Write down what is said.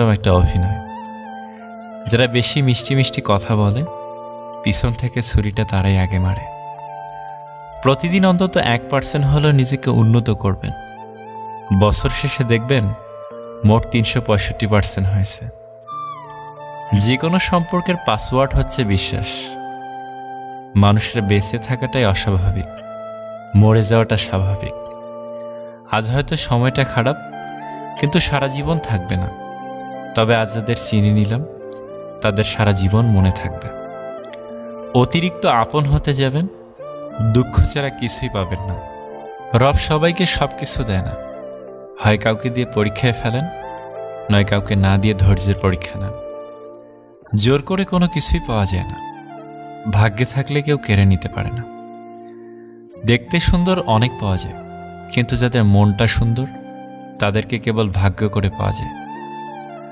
জীবনটাও একটা অভিনয়। যারা বেশি মিষ্টি মিষ্টি কথা বলে, পিছন থেকে ছুরিটা তারাই আগে মারে। প্রতিদিন অন্তত 1% হলেও নিজেকে উন্নত করবেন। বছর শেষে দেখবেন মোট 365% হয়েছে। যে কোনো সম্পর্কের পাসওয়ার্ড হচ্ছে বিশ্বাস। মানুষের বেঁচে থাকাটাই অস্বাভাবিক, মরে যাওয়াটা স্বাভাবিক। আজ হয়তো সময়টা খারাপ, কিন্তু সারা জীবন থাকবে না। তবে আজ যাদের চিনে নিলাম, তাদের সারা জীবন মনে থাকবে। অতিরিক্ত আপন হতে যাবেন, দুঃখ ছাড়া কিছুই পাবেন না। রব সবাইকে সব কিছু দেয় না। হয় কাউকে দিয়ে পরীক্ষায় ফেলেন, নয় কাউকে না দিয়ে ধৈর্যের পরীক্ষা নেন। জোর করে কোনো কিছুই পাওয়া যায় না। ভাগ্যে থাকলে কেউ কেড়ে নিতে পারে না। দেখতে সুন্দর অনেক পাওয়া যায়, কিন্তু যাদের মনটা সুন্দর তাদেরকে কেবল ভাগ্য করে পাওয়া যায়।